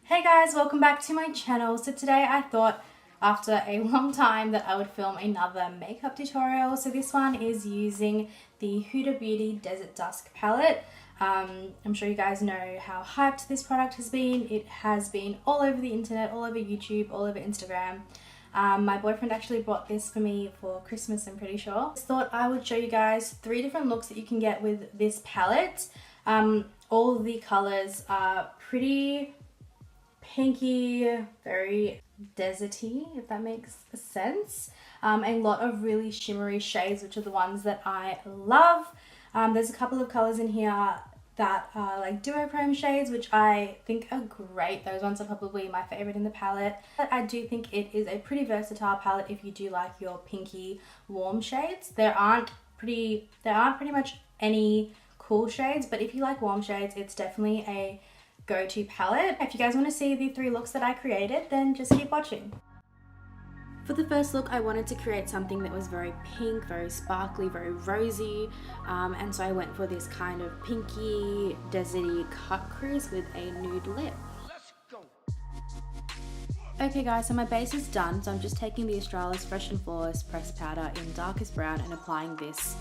Hey guys, welcome back to my channel. So today I thought after a long time that I would film another makeup tutorial. So this one is using the Huda Beauty Desert Dusk palette. I'm sure you guys know how hyped this product has been. It has been all over the internet, all over YouTube, all over Instagram. My boyfriend actually bought this for me for Christmas, I'm pretty sure. I thought I would show you guys 3 different looks that you can get with this palette. All of the colors are pretty pinky, very deserty, if that makes sense. A lot of really shimmery shades, which are the ones that I love. There's a couple of colors in here that are like duochrome shades, which I think are great. Those ones are probably my favorite in the palette. But I do think it is a pretty versatile palette if you do like your pinky warm shades. There aren't pretty much any cool shades, but if you like warm shades, it's definitely a go-to palette. If you guys want to see the 3 looks that I created, then just keep watching. For the first look, I wanted to create something that was very pink, very sparkly, very rosy, and so I went for this kind of pinky, deserty cut crease with a nude lip. Okay guys, so my base is done, so I'm just taking the Australis Fresh and Flawless pressed powder in darkest brown and applying this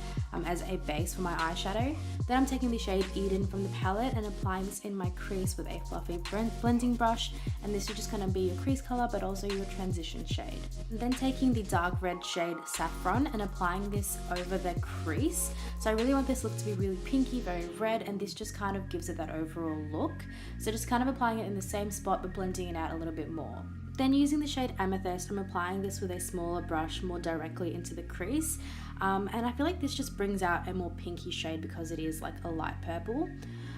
as a base for my eyeshadow. Then I'm taking the shade Eden from the palette and applying this in my crease with a fluffy blending brush, and this will just kind of be your crease color but also your transition shade. And then taking the dark red shade Saffron and applying this over the crease. So I really want this look to be really pinky, very red, and this just kind of gives it that overall look. So just kind of applying it in the same spot but blending it out a little bit more. Then using the shade Amethyst, I'm applying this with a smaller brush more directly into the crease. And I feel like this just brings out a more pinky shade because it is like a light purple.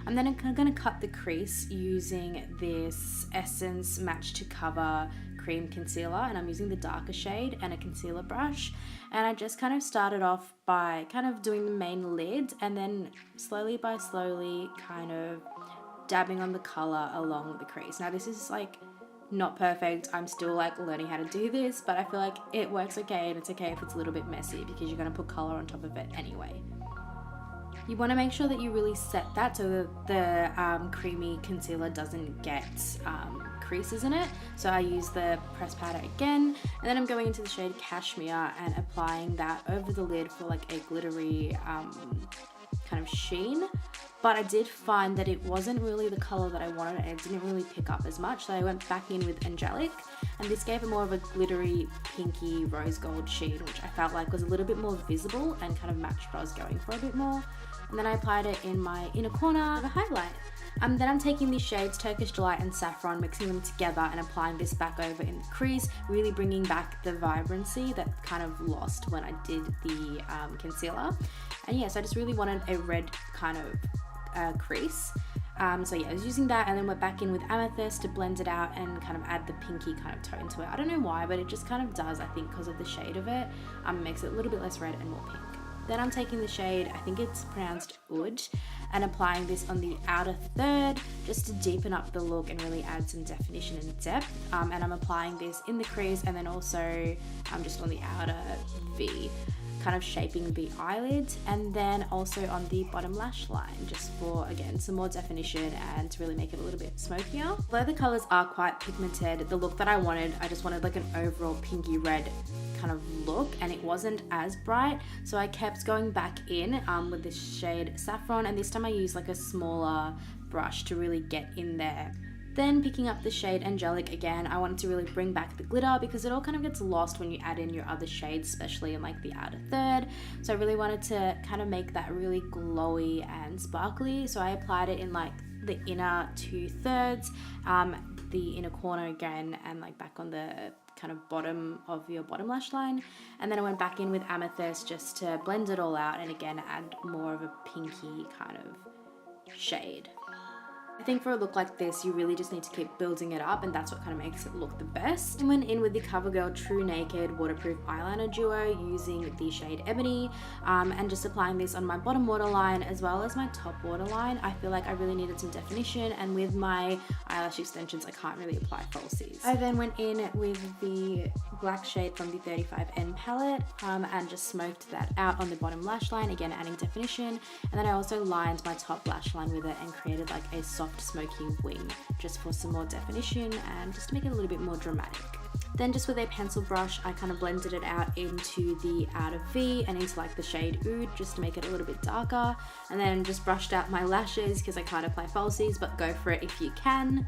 And then I'm going to cut the crease using this Essence Match to Cover cream concealer, and I'm using the darker shade and a concealer brush. And I just kind of started off by kind of doing the main lid and then slowly by slowly kind of dabbing on the color along the crease. Now this is like not perfect. I'm still like learning how to do this, but I feel like it works okay, and it's okay if it's a little bit messy because you're going to put color on top of it anyway. You want to make sure that you really set that so that the creamy concealer doesn't get creases in it. So I use the pressed powder again, and then I'm going into the shade Cashmere and applying that over the lid for like a glittery kind of sheen. But I did find that it wasn't really the color that I wanted, and it didn't really pick up as much. So I went back in with Angelic, and this gave it more of a glittery, pinky, rose gold sheen, which I felt like was a little bit more visible and kind of matched what I was going for a bit more. And then I applied it in my inner corner of a highlight. Then I'm taking these shades Turkish Delight and Saffron, mixing them together and applying this back over in the crease, really bringing back the vibrancy that kind of lost when I did the concealer. And yes, I just really wanted a red kind of crease. So yeah, I was using that and then went back in with Amethyst to blend it out and kind of add the pinky kind of tone to it. I don't know why, but it just kind of does, I think, because of the shade of it. Makes it a little bit less red and more pink. Then I'm taking the shade, I think it's pronounced Oud, and applying this on the outer third just to deepen up the look and really add some definition and depth. And I'm applying this in the crease and then also just on the outer V, kind of shaping the eyelid, and then also on the bottom lash line, just for, again, some more definition and to really make it a little bit smokier. Although the colors are quite pigmented, the look that I just wanted like an overall pinky red kind of look, and it wasn't as bright, so I kept going back in with this shade Saffron, and this time I used like a smaller brush to really get in there. Then picking up the shade Angelic again, I wanted to really bring back the glitter because it all kind of gets lost when you add in your other shades, especially in like the outer third. So I really wanted to kind of make that really glowy and sparkly. So I applied it in like the inner 2/3, the inner corner again, and like back on the kind of bottom of your bottom lash line. And then I went back in with Amethyst just to blend it all out and again add more of a pinky kind of shade. I think for a look like this, you really just need to keep building it up, and that's what kind of makes it look the best. I went in with the CoverGirl True Naked Waterproof Eyeliner Duo using the shade Ebony, and just applying this on my bottom waterline as well as my top waterline. I feel like I really needed some definition, and with my eyelash extensions, I can't really apply falsies. I then went in with the black shade from the 35N palette, and just smoked that out on the bottom lash line, again adding definition. And then I also lined my top lash line with it and created like a soft soft smoky wing, just for some more definition and just to make it a little bit more dramatic. Then just with a pencil brush, I kind of blended it out into the outer V and into like the shade Oud, just to make it a little bit darker. And then just brushed out my lashes because I can't apply falsies, but go for it if you can.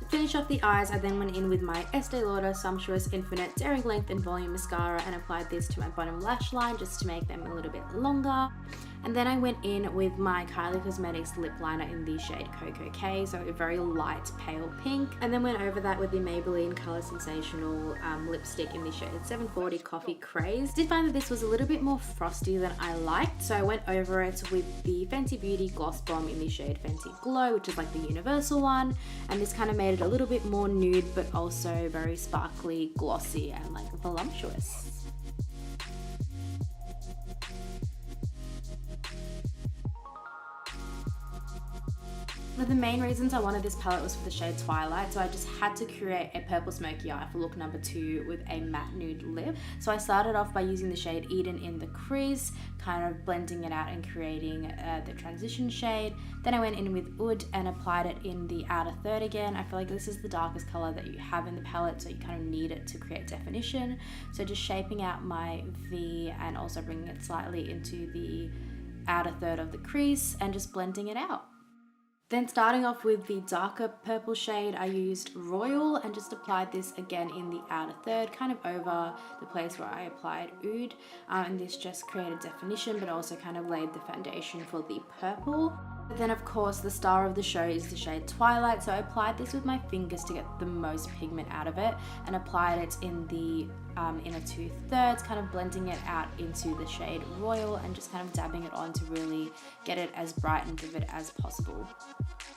To finish off the eyes, I then went in with my Estee Lauder Sumptuous Infinite Daring Length and Volume Mascara and applied this to my bottom lash line just to make them a little bit longer. And then I went in with my Kylie Cosmetics lip liner in the shade Cocoa K, so a very light pale pink. And then went over that with the Maybelline Color Sensational lipstick in the shade 740 Coffee Craze. Did find that this was a little bit more frosty than I liked, so I went over it with the Fenty Beauty Gloss Bomb in the shade Fenty Glow, which is like the universal one. And this kind of made it a little bit more nude, but also very sparkly, glossy, and like voluptuous. One of the main reasons I wanted this palette was for the shade Twilight, so I just had to create a purple smoky eye for look number 2 with a matte nude lip. So I started off by using the shade Eden in the crease, kind of blending it out and creating the transition shade. Then I went in with Oud and applied it in the outer third again. I feel like this is the darkest color that you have in the palette, so you kind of need it to create definition. So just shaping out my V and also bringing it slightly into the outer third of the crease and just blending it out. Then starting off with the darker purple shade, I used Royal and just applied this again in the outer third, kind of over the place where I applied Oud. And this just created definition, but also kind of laid the foundation for the purple. But then of course the star of the show is the shade Twilight, so I applied this with my fingers to get the most pigment out of it and applied it in the inner 2/3, kind of blending it out into the shade Royal and just kind of dabbing it on to really get it as bright and vivid as possible.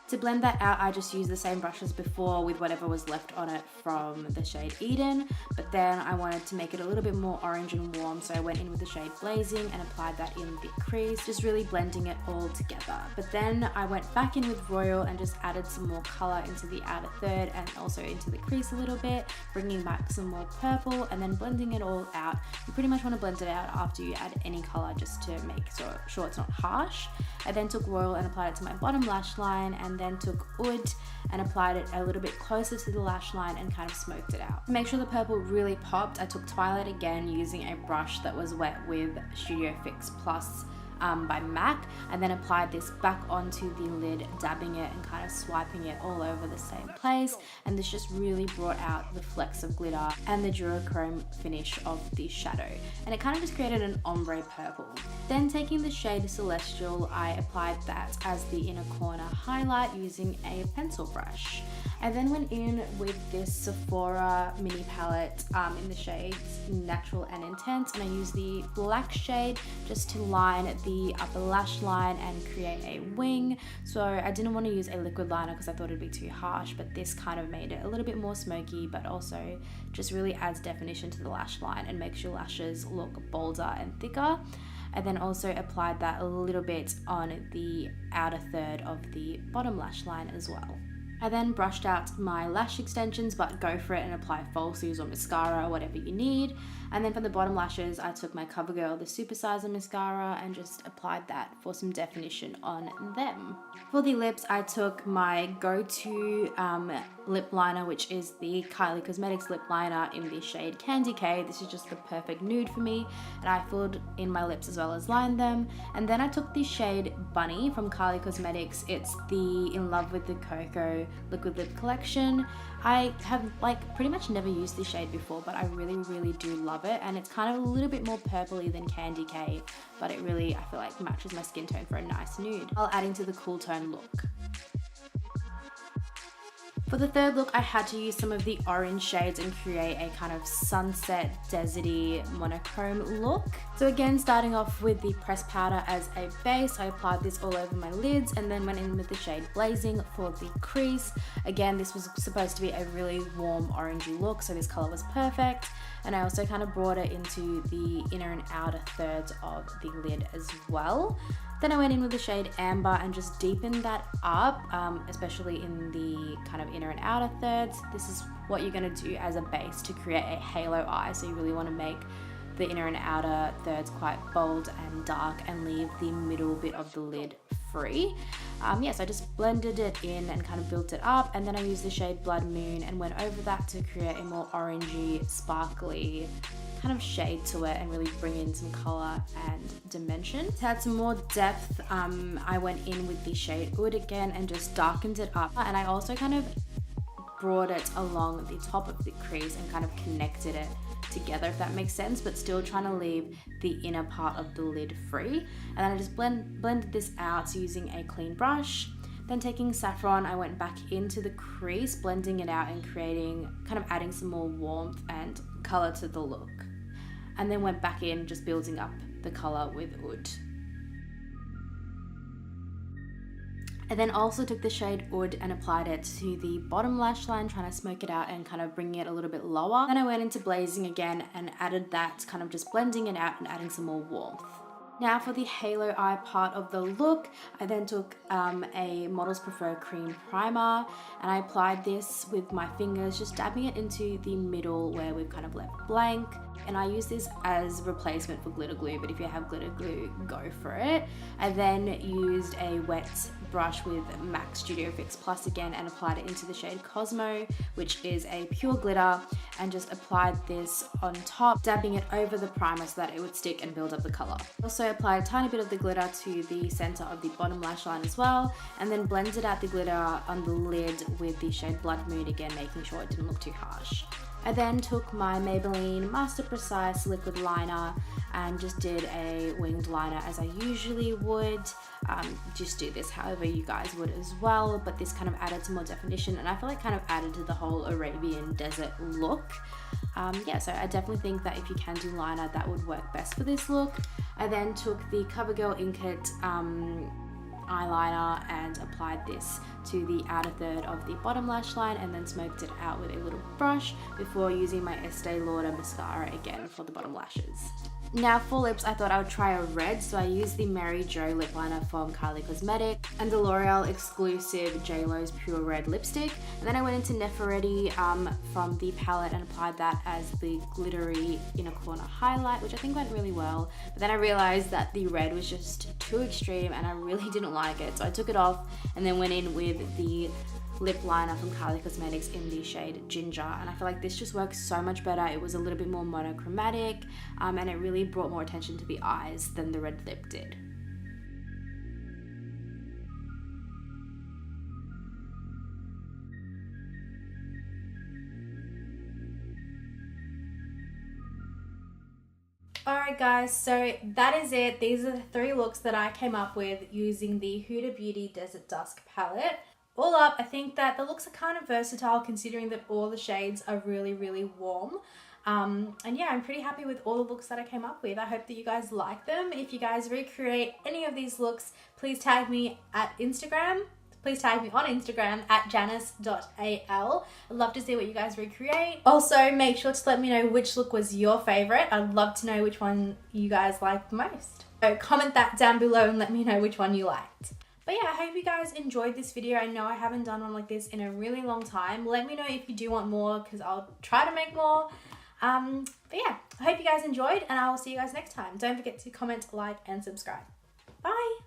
To blend that out, I just used the same brush as before with whatever was left on it from the shade Eden, but then I wanted to make it a little bit more orange and warm, so I went in with the shade Blazing and applied that in the crease, just really blending it all together. But then I went back in with Royal and just added some more color into the outer third and also into the crease a little bit, bringing back some more purple and then blending it all out. You pretty much want to blend it out after you add any color just to make sure it's not harsh. I then took Royal and applied it to my bottom lash line, and then took Oud and applied it a little bit closer to the lash line and kind of smoked it out. To make sure the purple really popped, I took Twilight again using a brush that was wet with Studio Fix Plus by MAC, and then applied this back onto the lid, dabbing it and kind of swiping it all over the same place, and this just really brought out the flecks of glitter and the duochrome finish of the shadow, and it kind of just created an ombre purple. Then taking the shade Celestial, I applied that as the inner corner highlight using a pencil brush. I then went in with this Sephora mini palette in the shades Natural and Intense, and I used the black shade just to line the upper lash line and create a wing. So I didn't want to use a liquid liner because I thought it'd be too harsh, but this kind of made it a little bit more smoky, but also just really adds definition to the lash line and makes your lashes look bolder and thicker. I then also applied that a little bit on the outer third of the bottom lash line as well. I then brushed out my lash extensions, but go for it and apply falsies or mascara or whatever you need. And then for the bottom lashes, I took my CoverGirl, the Supersizer mascara, and just applied that for some definition on them. For the lips, I took my go-to lip liner, which is the Kylie Cosmetics lip liner in the shade Candy K. This is just the perfect nude for me, and I filled in my lips as well as lined them. And then I took the shade Bunny from Kylie Cosmetics. It's the In Love with the Cocoa liquid lip collection. I have pretty much never used this shade before, but I really do love it, and it's kind of a little bit more purpley than Candy K, but it really, I feel like, matches my skin tone for a nice nude while adding to the cool tone look. For the third look, I had to use some of the orange shades and create a kind of sunset, deserty, monochrome look. So again, starting off with the pressed powder as a base, I applied this all over my lids and then went in with the shade Blazing for the crease. Again, this was supposed to be a really warm orangey look, so this color was perfect. And I also kind of brought it into the inner and outer thirds of the lid as well. Then I went in with the shade Amber and just deepened that up, especially in the kind of inner and outer thirds. This is what you're going to do as a base to create a halo eye, so you really want to make the inner and outer thirds quite bold and dark and leave the middle bit of the lid free. Yeah, so I just blended it in and kind of built it up, and then I used the shade Blood Moon and went over that to create a more orangey, sparkly kind of shade to it and really bring in some color and dimension. To add some more depth, I went in with the shade Oud again and just darkened it up, and I also kind of brought it along the top of the crease and kind of connected it together, if that makes sense, but still trying to leave the inner part of the lid free. And then I just blended this out using a clean brush. Then taking saffron, I went back into the crease, blending it out and kind of adding some more warmth and color to the look. And then went back in, just building up the color with Oud. I then also took the shade Oud and applied it to the bottom lash line, trying to smoke it out and kind of bringing it a little bit lower. Then I went into blazing again and added that, kind of just blending it out and adding some more warmth. Now for the halo eye part of the look, I then took a Models Prefer cream primer and I applied this with my fingers, just dabbing it into the middle where we've kind of left blank. And I use this as replacement for glitter glue, but if you have glitter glue, go for it. I then used a wet brush with MAC Studio Fix Plus again and applied it into the shade Cosmo, which is a pure glitter, and just applied this on top, dabbing it over the primer so that it would stick and build up the color. Also applied a tiny bit of the glitter to the center of the bottom lash line as well, and then blended out the glitter on the lid with the shade Blood Moon again, making sure it didn't look too harsh. I then took my Maybelline Master Precise liquid liner and just did a winged liner as I usually would. Just do this however you guys would as well, but this kind of added some more definition and I feel like kind of added to the whole Arabian desert look. Yeah, so I definitely think that if you can do liner, that would work best for this look. I then took the CoverGirl Inkit eyeliner and applied this to the outer third of the bottom lash line and then smoked it out with a little brush before using my Estee Lauder mascara again for the bottom lashes. Now for lips, I thought I would try a red, so I used the Mary Jo lip liner from Kylie Cosmetics and the L'Oreal exclusive JLo's Pure Red lipstick. And then I went into Nefertiti from the palette and applied that as the glittery inner corner highlight, which I think went really well. But then I realized that the red was just too extreme and I really didn't like it, so I took it off and then went in with the lip liner from Kylie Cosmetics in the shade Ginger, and I feel like this just works so much better. It was a little bit more monochromatic and it really brought more attention to the eyes than the red lip did. Alright guys, so that is it. These are the 3 looks that I came up with using the Huda Beauty Desert Dusk palette. All up, I think that the looks are kind of versatile considering that all the shades are really, really warm. And yeah, I'm pretty happy with all the looks that I came up with. I hope that you guys like them. If you guys recreate any of these looks, please tag me at Instagram. Please tag me on Instagram at janice.al. I'd love to see what you guys recreate. Also, make sure to let me know which look was your favorite. I'd love to know which one you guys liked the most. So comment that down below and let me know which one you liked. But yeah, I hope you guys enjoyed this video. I know I haven't done one like this in a really long time. Let me know if you do want more because I'll try to make more. But yeah, I hope you guys enjoyed and I will see you guys next time. Don't forget to comment, like, and subscribe. Bye!